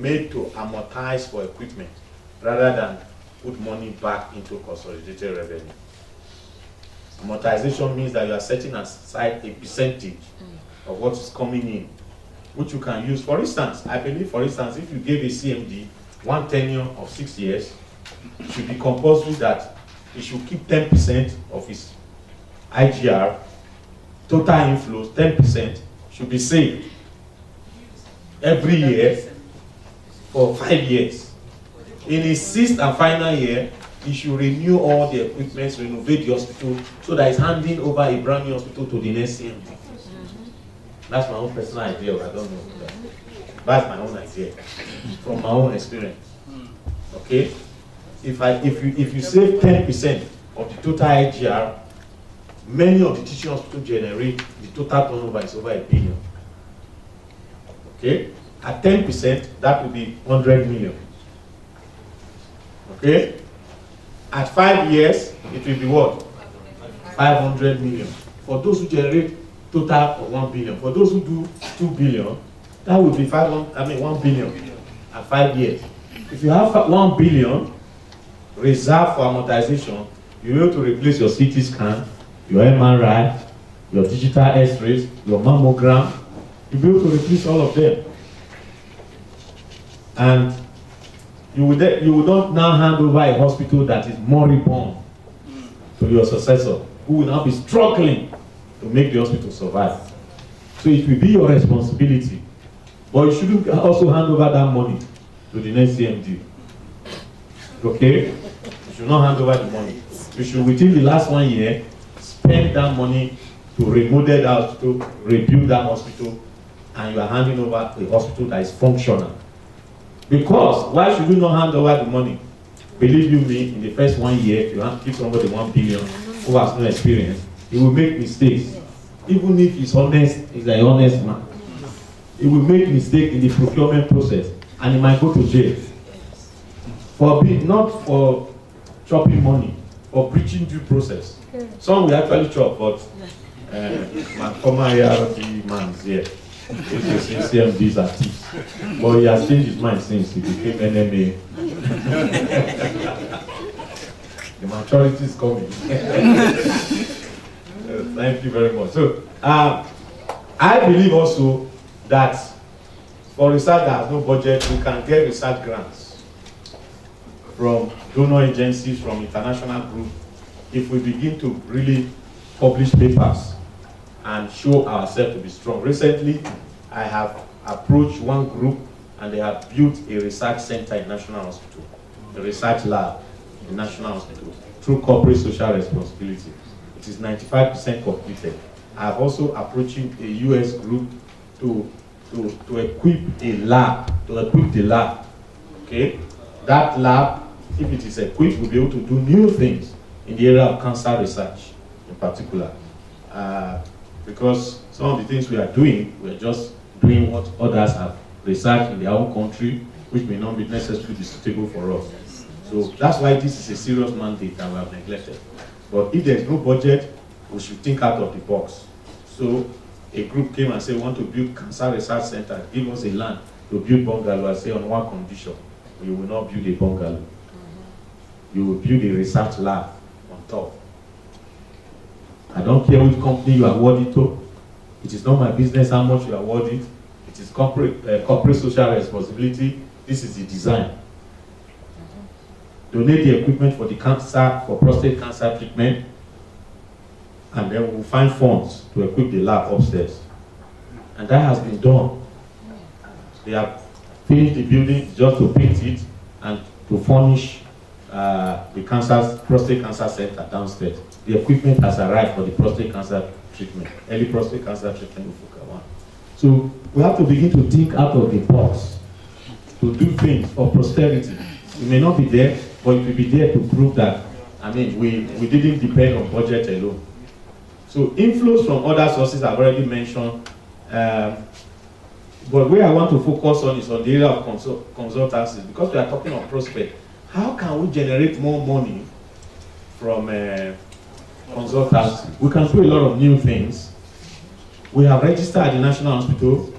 made to amortize for equipment rather than put money back into consolidated revenue. Amortization means that you are setting aside a percentage of what is coming in, which you can use. For instance, I believe, for instance, if you gave a CMD one tenure of 6 years, it should be compulsory that he should keep 10% of his IGR, total inflows, 10% should be saved every year for 5 years. In his 6th and final year, he should renew all the equipment, renovate the hospital, so that he's handing over a brand new hospital to the next CMD. That's my own personal idea, I don't know. That's my own idea, from my own experience. Okay? If you save 10% of the total IGR, many of the teaching hospitals generate the total turnover is over $1 billion. Okay? At 10%, that will be 100 million. Okay? At 5 years, it will be what? 500 million. For those who generate total of 1 billion. For those who do 2 billion, that will be 1 billion at 5 years. If you have 1 billion reserved for amortization, you're able to replace your CT scan, your MRI, your digital X-rays, your mammogram. You'll be able to replace all of them. And you will not now hand over a hospital that is moribund to your successor, who will now be struggling to make the hospital survive. So it will be your responsibility. But you shouldn't also hand over that money to the next CMD. Okay? You should not hand over the money. You should, within the last 1 year, spend that money to remodel that hospital, rebuild that hospital, and you are handing over a hospital that is functional. Because why should you not hand over the money? Believe you me, in the first 1 year, if you give somebody 1 billion who has no experience, he will make mistakes. Even if he's honest, he's an honest man. He will make mistakes in the procurement process, and he might go to jail. Not for chopping money, for breaching due process. Some will actually chop, but my former ARP man is here. CMDs are thieves. But he has changed his mind since he became NMA. The maturity is coming. Thank you very much. So, I believe also that for research that has no budget, we can get research grants from donor agencies, from international groups, if we begin to really publish papers and show ourselves to be strong. Recently, I have approached one group and they have built a research center in National Hospital, a research lab in National Hospital, through corporate social responsibility. It is 95% completed. I have also approached a US group to equip a lab, the lab. Okay? That lab, if it is equipped, will be able to do new things in the area of cancer research in particular. Because some of the things we are doing, we're just doing what others have researched in their own country, which may not be necessarily suitable for us. So that's why this is a serious mandate that we have neglected. But if there's no budget, we should think out of the box. So a group came and said, we want to build cancer research center, give us a land to build bungalow. I say on one condition, you will not build a bungalow. You will build a research lab on top. I don't care which company you award it to. It is not my business how much you award it. It is corporate social responsibility. This is the design. Donate the equipment for the cancer, for prostate cancer treatment, and then we'll find funds to equip the lab upstairs. And that has been done. They have finished the building just to paint it and to furnish the prostate cancer center downstairs. The equipment has arrived for the prostate cancer treatment, early prostate cancer treatment with Fuka 1. So we have to begin to think out of the box to do things for posterity. It may not be there, but it will be there to prove that, we didn't depend on budget alone. So inflows from other sources I've already mentioned, but where I want to focus on is on the area of consultancy, because we are talking on prospect. How can we generate more money from consultancy? We can do a lot of new things. We have registered at the National Hospital,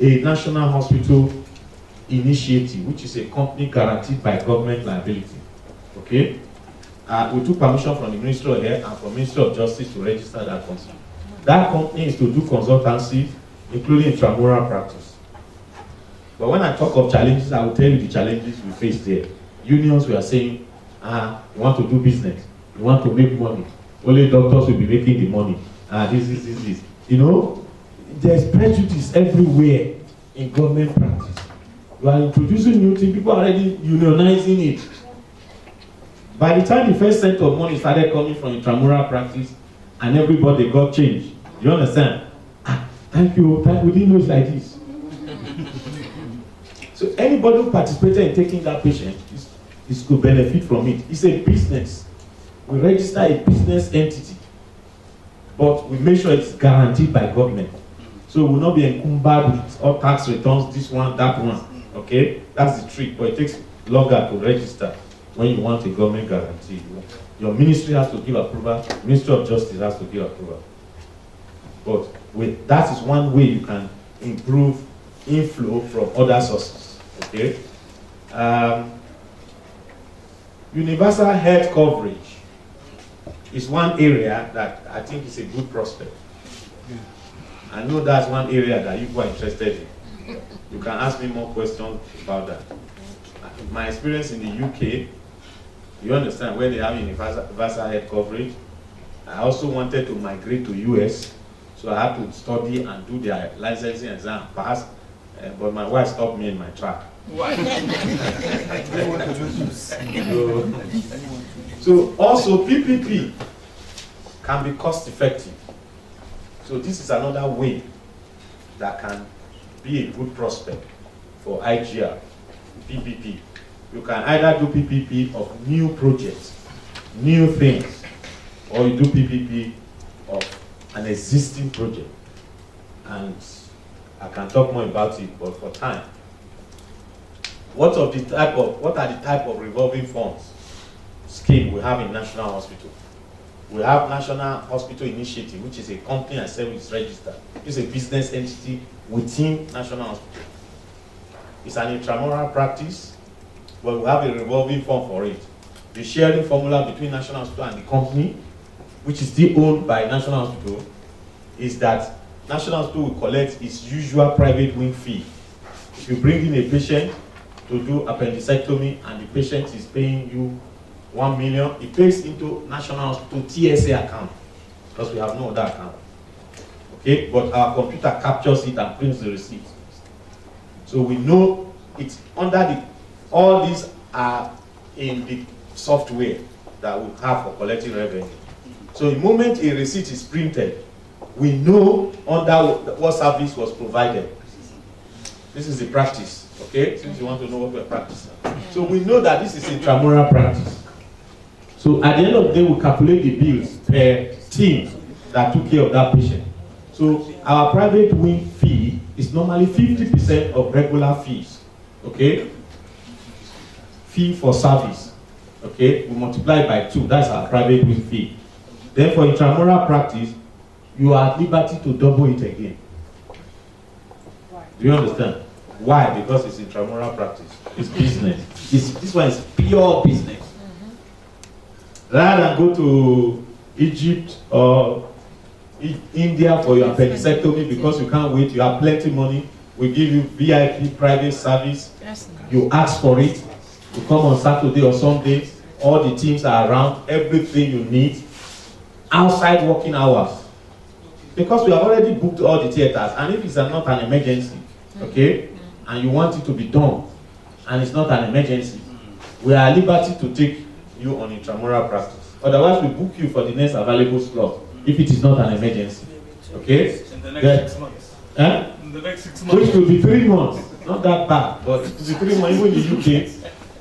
a national hospital Initiative, which is a company guaranteed by government liability. Okay? We took permission from the Ministry of Health and from Ministry of Justice to register that company. That company is to do consultancy, including intramural practice. But when I talk of challenges, I will tell you the challenges we face there. Unions, we are saying, you want to do business, you want to make money. Only doctors will be making the money. This. You know, there's prejudice everywhere in government practice. You are introducing new things, people are already unionizing it. By the time the first set of money started coming from intramural practice, and everybody got changed. You understand? Thank you, we didn't know it's like this. So anybody who participated in taking that patient is to benefit from it. It's a business. We register a business entity, but we make sure it's guaranteed by government. So we will not be encumbered with all tax returns, this one, that one. Okay? That's the trick, but it takes longer to register when you want a government guarantee. Your ministry has to give approval, Ministry of Justice has to give approval. But that is one way you can improve inflow from other sources. Okay? Universal health coverage is one area that I think is a good prospect. I know that's one area that you are interested in. You can ask me more questions about that. My experience in the UK, you understand, where they have universal health coverage. I also wanted to migrate to US, so I had to study and do their licensing exam, pass, but my wife stopped me in my track. Why? So also PPP can be cost effective. So this is another way that can be a good prospect for IGR, PPP. You can either do PPP of new projects, new things, or you do PPP of an existing project. And I can talk more about it, but for time. What are the type of revolving funds scheme we have in National Hospital? We have National Hospital Initiative, which is a company and service registered. It's a business entity within National Hospital. It's an intramural practice, but we have a revolving fund for it. The sharing formula between National Hospital and the company, which is still owned by National Hospital, is that National Hospital will collect its usual private wing fee. If you bring in a patient to do appendicectomy and the patient is paying you 1 million, it pays into National Hospital TSA account, because we have no other account. Okay, but our computer captures it and prints the receipt. So we know it's under all these are in the software that we have for collecting revenue. So the moment a receipt is printed, we know under what service was provided. This is the practice, okay? Since you want to know what we're practicing. So we know that this is intramural practice. So at the end of the day, we calculate the bills per team that took care of that patient. So our private wing fee is normally 50% of regular fees, okay? Fee for service, okay? We multiply by 2, that's our private wing fee. Then for intramural practice, you are at liberty to double it again. Do you understand? Why? Because it's intramural practice. It's business. This one is pure business. Rather than go to Egypt or India for your appendicectomy because you can't wait, you have plenty of money, we give you VIP private service, you ask for it, you come on Saturday or Sunday, all the teams are around, everything you need, outside working hours. Because we have already booked all the theaters, and if it's not an emergency, okay, and you want it to be done, and it's not an emergency, we are at liberty to take you on intramural practice. Otherwise, we book you for the next available slot, if it is not an emergency, okay? In the next 6 months. In the next 6 months. Which will be 3 months, not that bad, but it will be 3 months, even in the UK.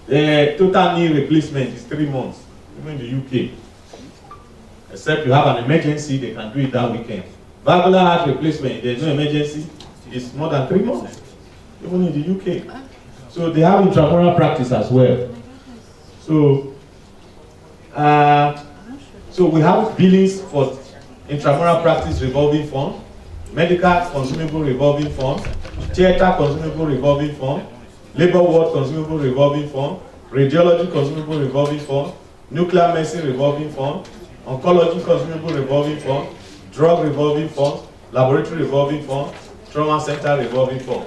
The total knee replacement is 3 months, even in the UK. Except you have an emergency, they can do it that weekend. Valvular heart replacement, there's no emergency, it's more than 3 months, even in the UK. So they have intramural practice as well. So, so we have billings for intramural practice revolving fund, medical consumable revolving fund, theater consumable revolving fund, Labor ward consumable revolving fund, radiology consumable revolving fund, nuclear medicine revolving fund, oncology consumable revolving fund, drug revolving fund, laboratory revolving fund, trauma center revolving fund.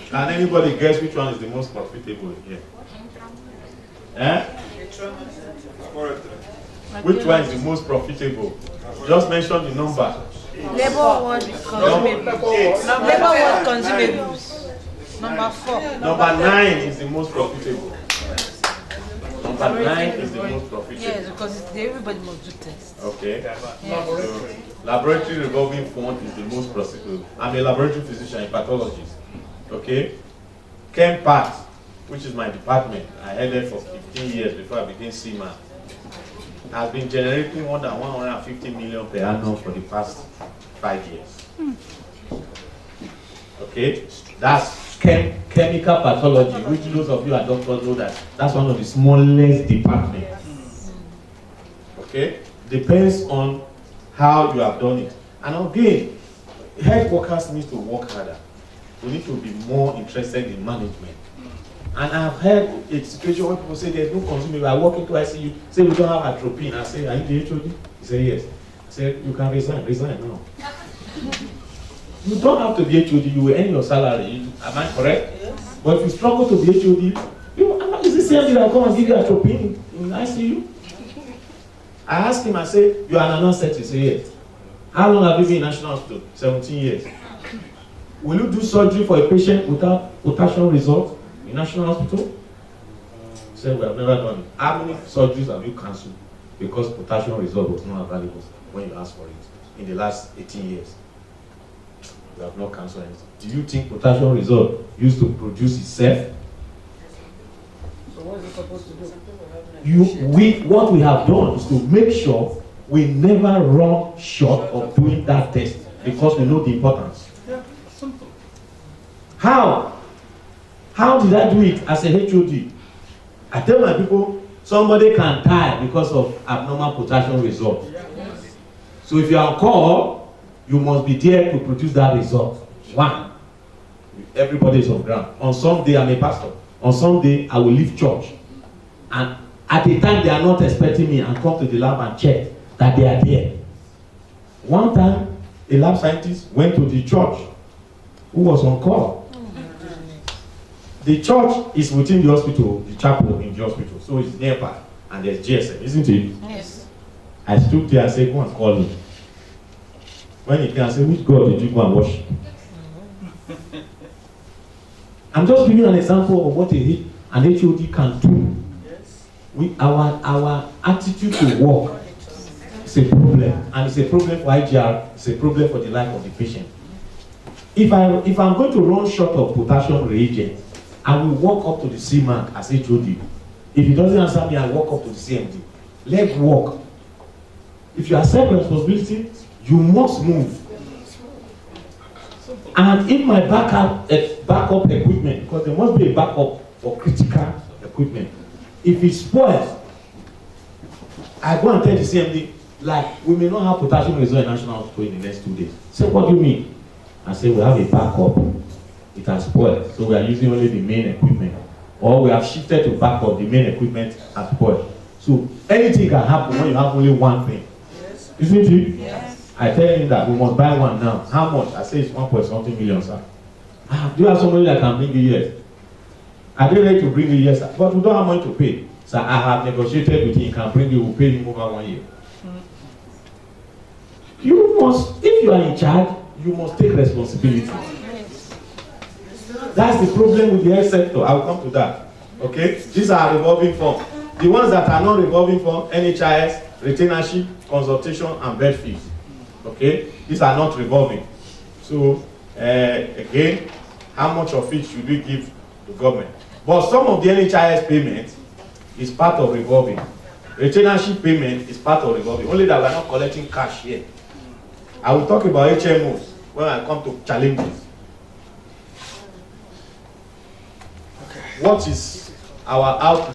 Can anybody guess which one is the most profitable here? Eh? Which one is the most profitable? Just mention the number. Labor ward consumables. Labor ward consumables. Number 4. Number 9 is the most profitable. Number 9 is the most profitable. Yes, because everybody must do tests. Okay. So, laboratory revolving fund is the most profitable. I'm a laboratory physician, a pathologist. Okay. Chem Part, which is my department, I headed for 15 years before I became CMA, has been generating more than 150 million per annum for the past 5 years. Okay, that's chemical pathology, which those of you are doctors know that that's one of the smallest departments. Okay, depends on how you have done it. And again, health workers need to work harder. We need to be more interested in management. And I've heard a situation where people say there's no consumable. I walk into ICU, say we don't have atropine. I say, are you the HOD? He say, yes. I say, you can resign now. You don't have to be HOD, you will earn your salary. Am I correct? Yes. But if you struggle to be HOD, is the CMD that will come and give you atropine in ICU? I asked him, I said, you are an anesthetic. He said, yes. How long have you been in National Hospital? 17 years. Will you do surgery for a patient without potassium result in National Hospital? He said, we have never done it. How many surgeries have you cancelled because potassium result was not available when you asked for it in the last 18 years? We have not cancelled anything. Do you think potassium result used to produce itself? So what is it supposed to do? What we have done is to make sure we never run short of doing that test because we know the importance. How did I do it as a HOD? I tell my people, somebody can die because of abnormal potassium result. So if you are on call, you must be there to produce that result. One, everybody is on ground. On some day, I'm a pastor. On some day, I will leave church. And at the time, they are not expecting me and come to the lab and check that they are there. One time, a lab scientist went to the church who was on call. The church is within the hospital, the chapel in the hospital, so it's nearby, and there's GSM, isn't it? Yes. I stood there and said, go and call him. When he came, I said, which God did you go and worship? I'm just giving you an example of what an HOD can do. Our attitude to work is a problem, and it's a problem for IGR, it's a problem for the life of the patient. If I'm going to run short of potassium reagent, I will walk up to the CMAC as HOD. If he doesn't answer me, I walk up to the CMD. Let's work. If you accept responsibility, you must move. And if my backup equipment, because there must be a backup for critical equipment, if it spoils, I go and tell the CMD, like, we may not have potassium result in National Hospital in the next 2 days. Say, what do you mean? I say, we have a backup. It has spoiled, so we are using only the main equipment. Or we have shifted to backup, the main equipment has spoiled. So anything can happen when you have only one thing. Yes. Isn't it? Yes. I tell him that we must buy one now. How much? I say it's 1.something million, sir. Do you have somebody that can bring you here? Are they ready to bring you here, sir? But we don't have money to pay. So I have negotiated with him, he can bring you, we'll pay him over 1 year. You must, if you are in charge, you must take responsibility. That's the problem with the health sector. I will come to that. Okay? These are revolving funds. The ones that are not revolving funds, NHIS, retainership, consultation, and bed fees. Okay? These are not revolving. So, again, how much of it should we give to government? But some of the NHIS payment is part of revolving. Retainership payment is part of revolving. Only that we are not collecting cash here. I will talk about HMOs when I come to challenges. What is our outlook?